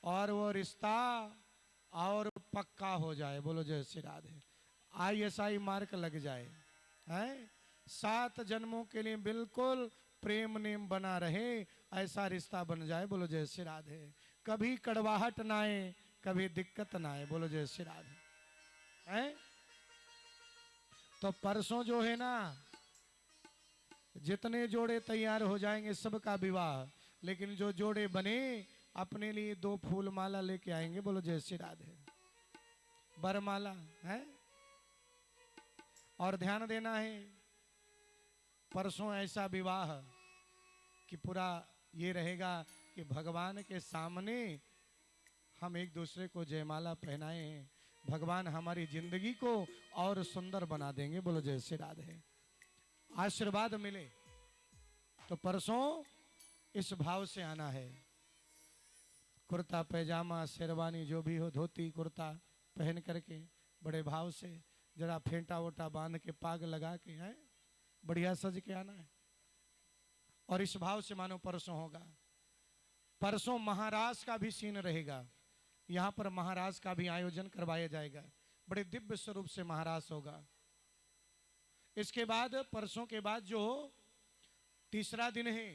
और वो रिश्ता और पक्का हो जाए। बोलो जय श्री राधे। ISI मार्क लग जाए, हैं 7 जन्मों के लिए बिल्कुल प्रेम नेम बना रहे, ऐसा रिश्ता बन जाए। बोलो जय श्री राधे। कभी कड़वाहट ना आए, कभी दिक्कत ना आए। बोलो जय श्री राधे। हैं तो परसों जो है ना, जितने जोड़े तैयार हो जाएंगे सबका विवाह, लेकिन जो जोड़े बने अपने लिए 2 फूल माला लेके आएंगे। बोलो जय श्री राधे। बरमाला है। और ध्यान देना है, परसों ऐसा विवाह कि पूरा ये रहेगा कि भगवान के सामने हम एक दूसरे को जयमाला पहनाए हैं, भगवान हमारी जिंदगी को और सुंदर बना देंगे। बोलो जय श्री राधे। आशीर्वाद मिले तो परसों इस भाव से आना है। कुर्ता पैजामा शेरवानी जो भी हो, धोती कुर्ता पहन करके बड़े भाव से, जरा फेंटा वोटा बांध के पाग लगा के है, बढ़िया सज के आना है। और इस भाव से मानो परसों होगा। परसों महाराज का भी सीन रहेगा, यहाँ पर महाराज का भी आयोजन करवाया जाएगा। बड़े दिव्य स्वरूप से महाराज होगा। इसके बाद परसों के बाद जो तीसरा दिन है,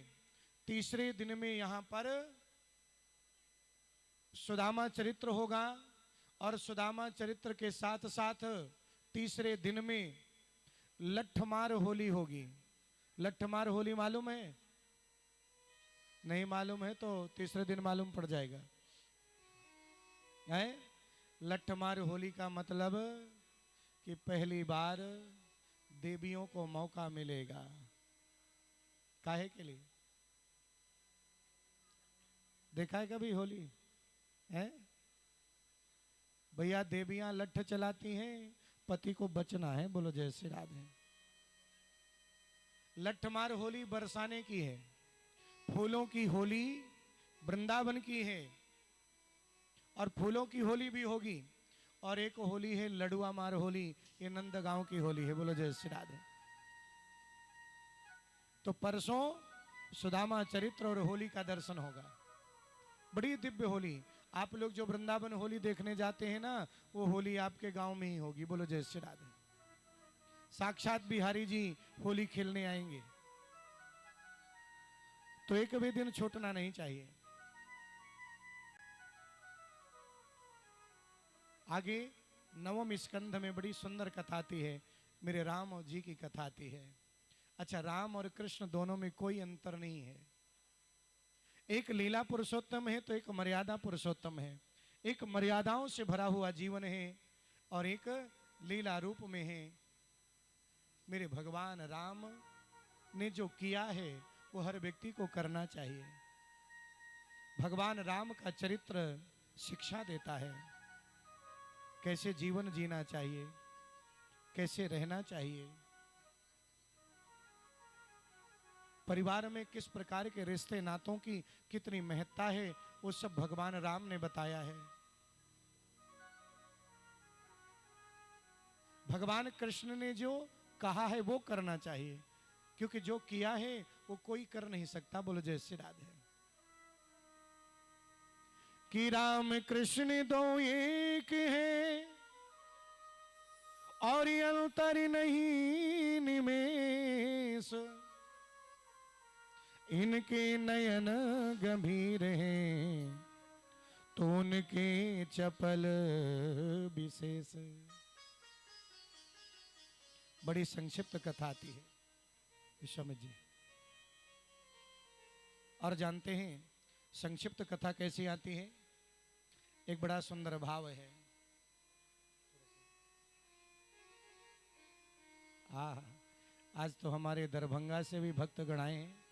तीसरे दिन में यहाँ पर सुदामा चरित्र होगा। और सुदामा चरित्र के साथ साथ तीसरे दिन में लठमार होली होगी। लठमार होली मालूम है? नहीं मालूम है तो तीसरे दिन मालूम पड़ जाएगा। है लठमार होली का मतलब कि पहली बार देवियों को मौका मिलेगा। काहे के लिए? देखा है कभी होली? है भैया, देवियां लठ चलाती हैं, पति को बचना है। बोलो जय श्री राधे। लठमार होली बरसाने की है। फूलों की होली वृंदावन की है, और फूलों की होली भी होगी। और एक होली है लडुआ मार होली, ये नंदगांव की होली है। बोलो जय श्री राधे। तो परसों सुदामा चरित्र और होली का दर्शन होगा। बड़ी दिव्य होली। आप लोग जो वृंदावन होली देखने जाते हैं ना, वो होली आपके गांव में ही होगी। बोलो जय श्री राधे। साक्षात बिहारी जी होली खेलने आएंगे, तो एक भी दिन छूटना नहीं चाहिए। आगे नवम स्कंध में बड़ी सुंदर कथा आती है, मेरे राम जी की कथा आती है। अच्छा, राम और कृष्ण दोनों में कोई अंतर नहीं है। एक लीला पुरुषोत्तम है तो एक मर्यादा पुरुषोत्तम है। एक मर्यादाओं से भरा हुआ जीवन है और एक लीला रूप में है। मेरे भगवान राम ने जो किया है वो हर व्यक्ति को करना चाहिए। भगवान राम का चरित्र शिक्षा देता है, कैसे जीवन जीना चाहिए, कैसे रहना चाहिए, परिवार में किस प्रकार के रिश्ते नातों की कितनी महत्ता है, वो सब भगवान राम ने बताया है। भगवान कृष्ण ने जो कहा है वो करना चाहिए, क्योंकि जो किया है वो कोई कर नहीं सकता। बोलो जय श्री राधे। कि राम कृष्ण दो एक है और अंतर नहीं निमेष, इनके नयन गंभीर हैं तो उनके चपल विशेष। बड़ी संक्षिप्त कथा आती है विश्वामित्र जी। और जानते हैं संक्षिप्त कथा कैसी आती है? एक बड़ा सुंदर भाव है। आज तो हमारे दरभंगा से भी भक्तगण आए हैं।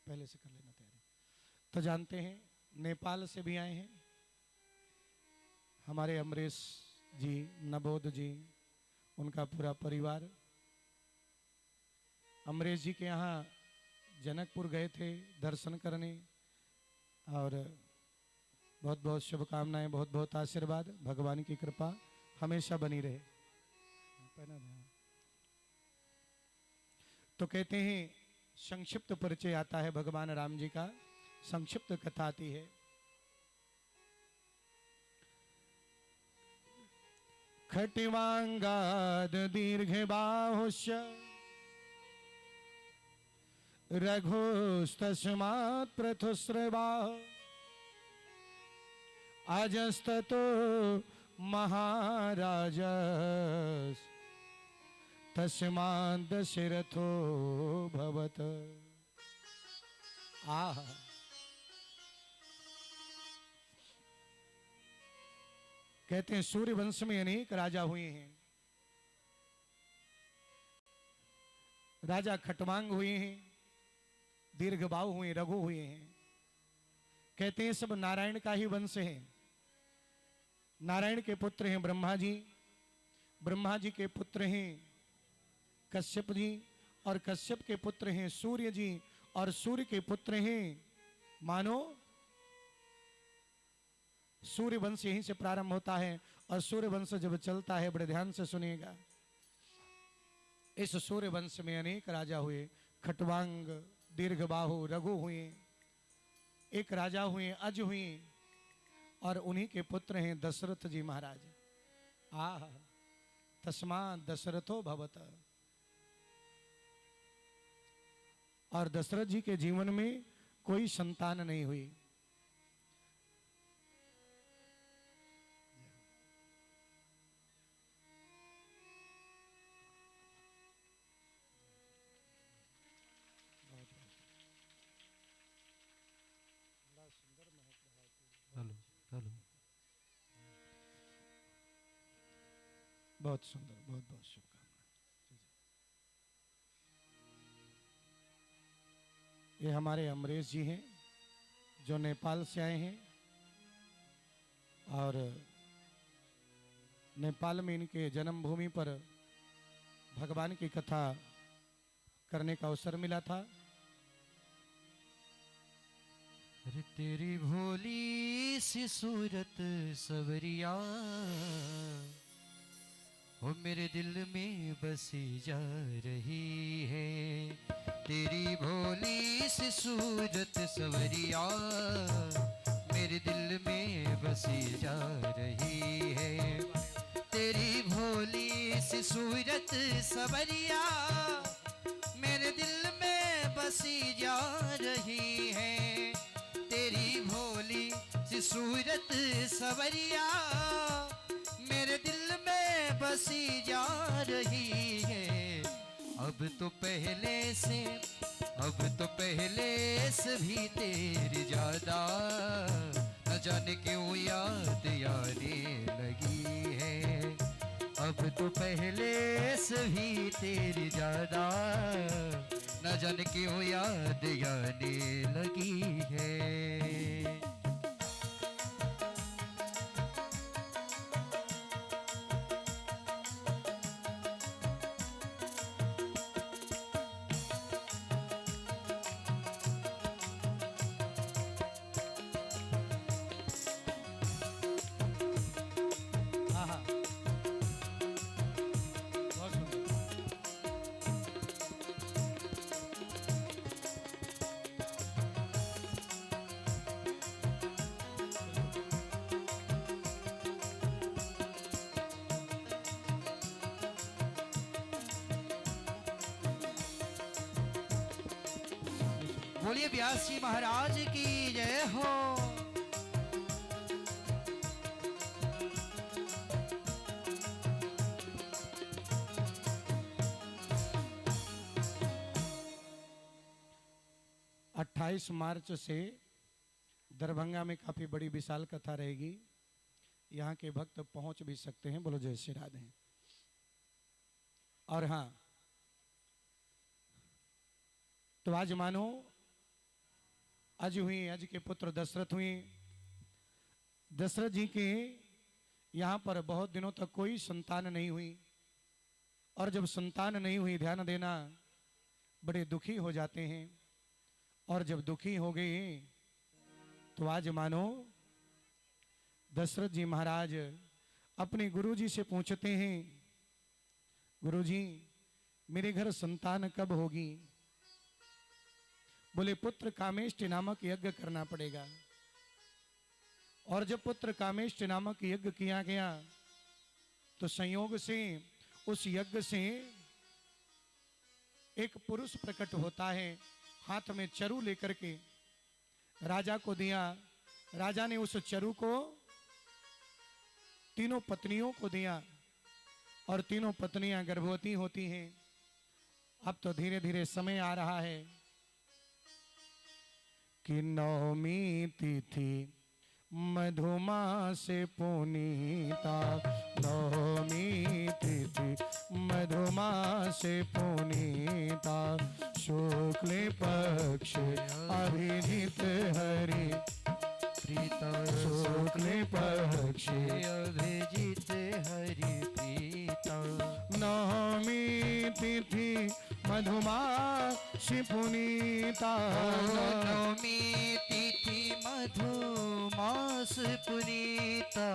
पहले से कर लेना तैयारी। तो जानते हैं नेपाल से भी आए हैं हमारे अमरीश जी, नबोध जी, उनका पूरा परिवार। अमरीश जी के यहाँ जनकपुर गए थे दर्शन करने, और बहुत बहुत शुभकामनाएं, बहुत बहुत आशीर्वाद। भगवान की कृपा हमेशा बनी रहे। तो कहते हैं संक्षिप्त परिचय आता है भगवान राम जी का, संक्षिप्त कथा आती है। खटिवांगाद दीर्घ बाहुष्य रघुस्तस्मात् प्रथुस्रवा अजस्ततो महाराज तस्मात् दशरथो भवत। आह, कहते हैं सूर्य वंश में अनेक राजा हुए हैं। राजा खटवांग हुए हैं, दीर्घबाहु हुए, रघु हुए हैं। कहते हैं सब नारायण का ही वंश है। नारायण के पुत्र हैं ब्रह्मा जी, ब्रह्मा जी के पुत्र हैं कश्यप जी, और कश्यप के पुत्र हैं सूर्य जी, और सूर्य के पुत्र हैं मानो सूर्य वंश यहीं से प्रारंभ होता है। और सूर्य वंश जब चलता है, बड़े ध्यान से सुनिएगा, इस सूर्य वंश में अनेक राजा हुए। खटवांग, दीर्घबाहु, रघु हुए, एक राजा हुए अज हुए, और उन्हीं के पुत्र हैं दशरथ जी महाराज। आह, तस्मात् दशरथो भवत। और दशरथ जी के जीवन में कोई संतान नहीं हुई। हेलो हेलो, बहुत सुंदर, बहुत बहुत शुभकामनाएं। ये हमारे अमरेश जी हैं जो नेपाल से आए हैं, और नेपाल में इनके जन्मभूमि पर भगवान की कथा करने का अवसर मिला था। अरे तेरी भोली सी सूरत सवरिया वो मेरे दिल में बसी जा रही है। तेरी भोली सी सूरत सवरिया मेरे दिल में बसी जा रही है। तेरी भोली सी सूरत सवरिया मेरे दिल में बसी जा रही है। तेरी भोली सी सूरत सवरिया मेरे दिल में बसी जा रही है। अब तो पहले से भी तेरी ज्यादा न जाने क्यों याद आने लगी है। अब तो पहले से भी तेरी ज्यादा न जाने क्यों याद आने लगी है। आहा, बहुत सुंदर। बोलिए व्यास जी महाराज की जय हो। 28 मार्च से दरभंगा में काफी बड़ी विशाल कथा रहेगी। यहाँ के भक्त पहुंच भी सकते हैं। बोलो जय श्री राधे। और हाँ, तो आज मानो अज हुई, अज के पुत्र दशरथ हुए। दशरथ जी के यहाँ पर बहुत दिनों तक कोई संतान नहीं हुई, और जब संतान नहीं हुई, ध्यान देना, बड़े दुखी हो जाते हैं। और जब दुखी हो गए तो आज मानो दशरथ जी महाराज अपने गुरुजी से पूछते हैं, गुरुजी मेरे घर संतान कब होगी? बोले पुत्र कामेष्टि नामक यज्ञ करना पड़ेगा। और जब पुत्र कामेष्टि नामक यज्ञ किया गया तो संयोग से उस यज्ञ से एक पुरुष प्रकट होता है, हाथ में चरु लेकर के राजा को दिया। राजा ने उस चरु को तीनों पत्नियों को दिया और तीनों पत्नियां गर्भवती होती हैं। अब तो धीरे धीरे समय आ रहा है कि नवमी तिथि मधुमास पुनीता, नवमी तिथि मधुमास पुनीता, शुक्ल पक्ष अभिजित हरि प्रीता, शुक्ल पक्ष अभिजित हरि प्रीता, नवमी तिथि मधुमास पुनीता, नवमी तिथि मधुमास पुनीता,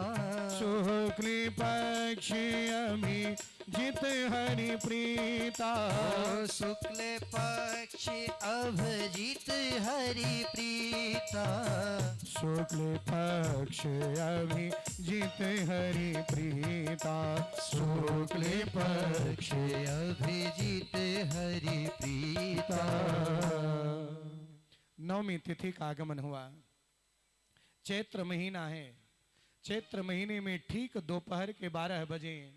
शुक्ल पक्ष अभिजित हरि प्रीता, शुक्ल पक्ष अभिजित हरि प्रीता, शुक्ल पक्ष अभिजित हरि प्रीता, शुक्ल पक्ष अभिजित हरि प्रीता। नवमी तिथि का आगमन हुआ। चैत्र महीना है। चैत्र महीने में ठीक दोपहर के 12 बजे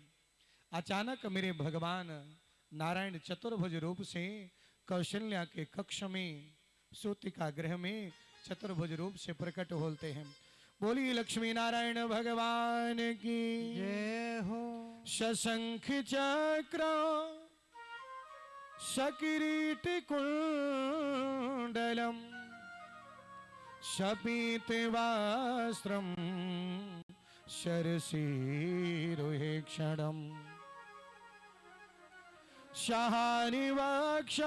अचानक मेरे भगवान नारायण चतुर्भुज रूप से कौशल्या के कक्ष में सूतिका गृह में चतुर्भुज रूप से प्रकट होते हैं। बोली लक्ष्मी नारायण भगवान की जय हो। शशंख चक्र सकिरीट कुंडलम शपीत वस्त्रम शरसीरुहे क्षणम शहानि वक्ष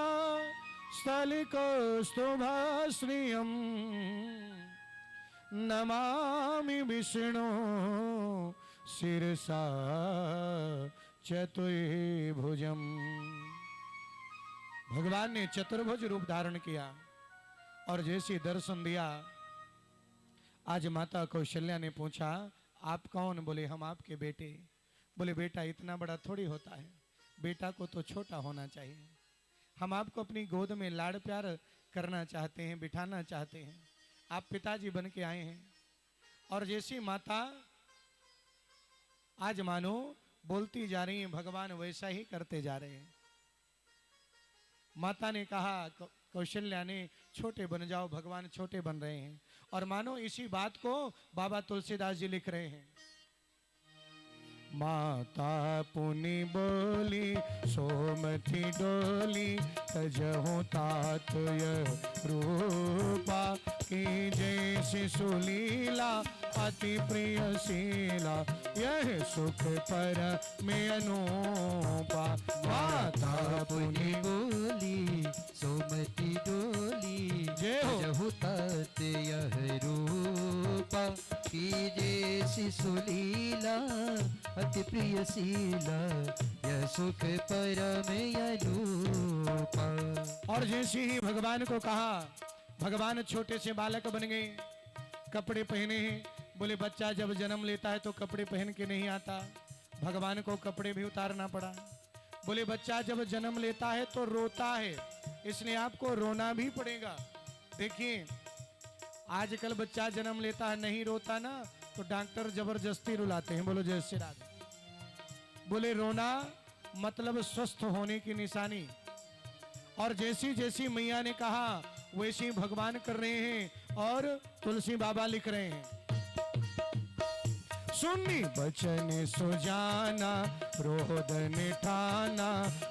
स्थलिकौस्तुभश्रियं नमामि विष्णु शिरसा चतुर्भुजम। भगवान ने चतुर्भुज रूप धारण किया और जैसे दर्शन दिया, आज माता कौशल्या ने पूछा आप कौन? बोले हम आपके बेटे। बोले बेटा इतना बड़ा थोड़ी होता है, बेटा को तो छोटा होना चाहिए। हम आपको अपनी गोद में लाड़ प्यार करना चाहते हैं, बिठाना चाहते हैं। आप पिताजी बन के आए हैं। और जैसी माता आज मानो बोलती जा रही हैं, भगवान वैसा ही करते जा रहे हैं। माता ने कहा, कौशल्या ने, छोटे बन जाओ, भगवान छोटे बन रहे हैं। और मानो इसी बात को बाबा तुलसीदास जी लिख रहे हैं। माता पुनि बोली सोमति डोली तजहु तात रूपा की जैसी सुलीला अति प्रिय शीला यह सुख पर में अनूपा। माता पुनि बोली सोमति डोली जय हो। जहु तात यह रूपा की जैसी सुलीला अति प्रिय शीला यह सुख परम अनूपा। और जैसे ही भगवान को कहा, भगवान छोटे से बालक बन गए, कपड़े पहने हैं। बोले बच्चा जब जन्म लेता है तो कपड़े पहन के नहीं आता, भगवान को कपड़े भी उतारना पड़ा। बोले बच्चा जब जन्म लेता है तो रोता है, इसलिए आपको रोना भी पड़ेगा। देखिए आजकल बच्चा जन्म लेता है नहीं रोता ना तो डॉक्टर जबरदस्ती रुलाते हैं। बोलो जय श्री राधे। बोले रोना मतलब स्वस्थ होने की निशानी। और जैसी जैसी मैया ने कहा वैसी भगवान कर रहे हैं और तुलसी बाबा लिख रहे हैं। सुनी बचन सुजाना रोदन ठाना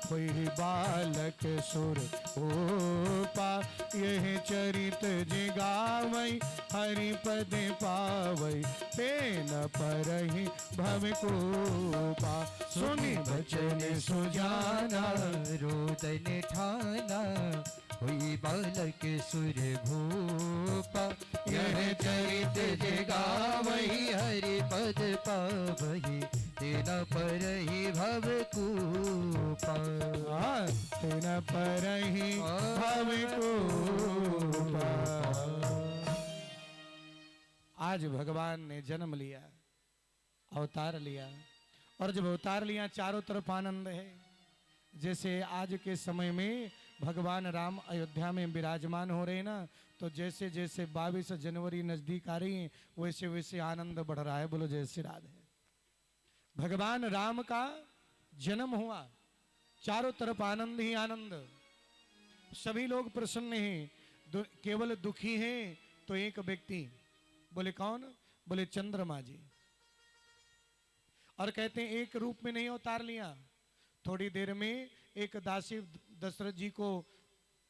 हुई बालक सुर ओपा यह चरित जिगावई हरि पद पावई तेन परहि भव कोपा। सुनी बचन सुजाना रोदन ठाना हुई बालक सुर भूपा यह चरित गावही हरि पद पावही तेना परहि भव कूपा। तिन पर ही भव को। आज भगवान ने जन्म लिया, अवतार लिया, और जब अवतार लिया चारों तरफ आनंद है। जैसे आज के समय में भगवान राम अयोध्या में विराजमान हो रहे हैं ना, तो जैसे जैसे 22 जनवरी नजदीक आ रही है वैसे वैसे आनंद बढ़ रहा है। बोलो जय श्री राधे। भगवान राम का जन्म हुआ, चारों तरफ आनंद ही आनंद, सभी लोग प्रसन्न हैं। केवल दुखी हैं तो एक व्यक्ति, बोले कौन? बोले चंद्रमा जी। और कहते हैं एक रूप में नहीं अवतार लिया, थोड़ी देर में एक दासी दशरथ जी को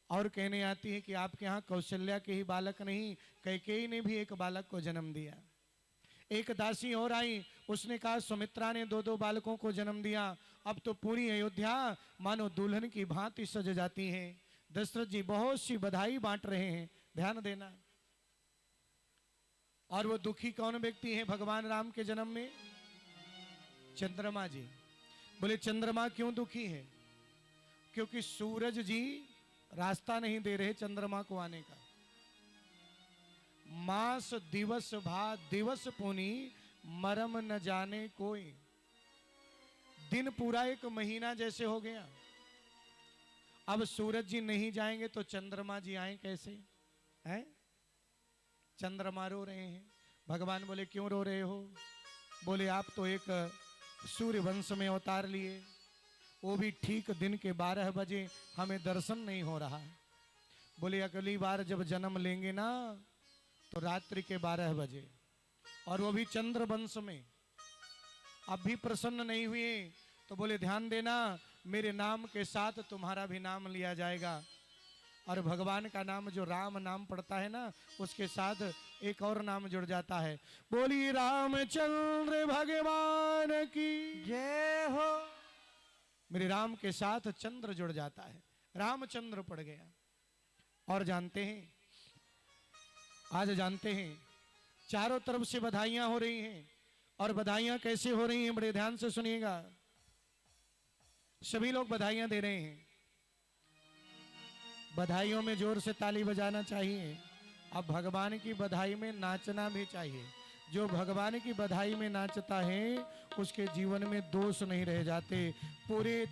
और कहने आती है कि आपके यहाँ कौशल्या के ही बालक नहीं, कैकेयी ने भी एक बालक को जन्म दिया। एक दासी और आई, उसने कहा सुमित्रा ने 2-2 बालकों को जन्म दिया। अब तो पूरी अयोध्या मानो दुल्हन की भांति सज जाती है। दशरथ जी बहुत सी बधाई बांट रहे हैं, ध्यान देना। और वो दुखी कौन व्यक्ति है भगवान राम के जन्म में? चंद्रमा जी। बोले चंद्रमा क्यों दुखी है? क्योंकि सूरज जी रास्ता नहीं दे रहे चंद्रमा को आने का। मास दिवस भा दिवस पुनी मरम न जाने कोई। दिन पूरा एक महीना जैसे हो गया, अब सूरज जी नहीं जाएंगे तो चंद्रमा जी आए कैसे? हैं? चंद्रमा रो रहे हैं। भगवान बोले क्यों रो रहे हो? बोले आप तो एक सूर्य वंश में अवतार लिए, वो भी ठीक दिन के 12 बजे, हमें दर्शन नहीं हो रहा। बोले अगली बार जब जन्म लेंगे ना तो रात्रि के 12 बजे, और वो भी चंद्र वंश में। अब भी प्रसन्न नहीं हुए तो बोले ध्यान देना, मेरे नाम के साथ तुम्हारा भी नाम लिया जाएगा। और भगवान का नाम जो राम नाम पड़ता है ना, उसके साथ एक और नाम जुड़ जाता है। बोली रामचंद्र भगवान की जय हो। मेरे राम के साथ चंद्र जुड़ जाता है, रामचंद्र पड़ गया। और जानते हैं, आज जानते हैं चारों तरफ से बधाइयां हो रही हैं। और बधाइयां कैसे हो रही हैं? बड़े ध्यान से सुनिएगा। सभी लोग बधाइयां दे रहे हैं, बधाइयों में जोर से ताली बजाना चाहिए। अब भगवान की बधाई में नाचना भी चाहिए। जो भगवान की बधाई में नाचता है उसके जीवन में दोष नहीं रह जाते। पूरे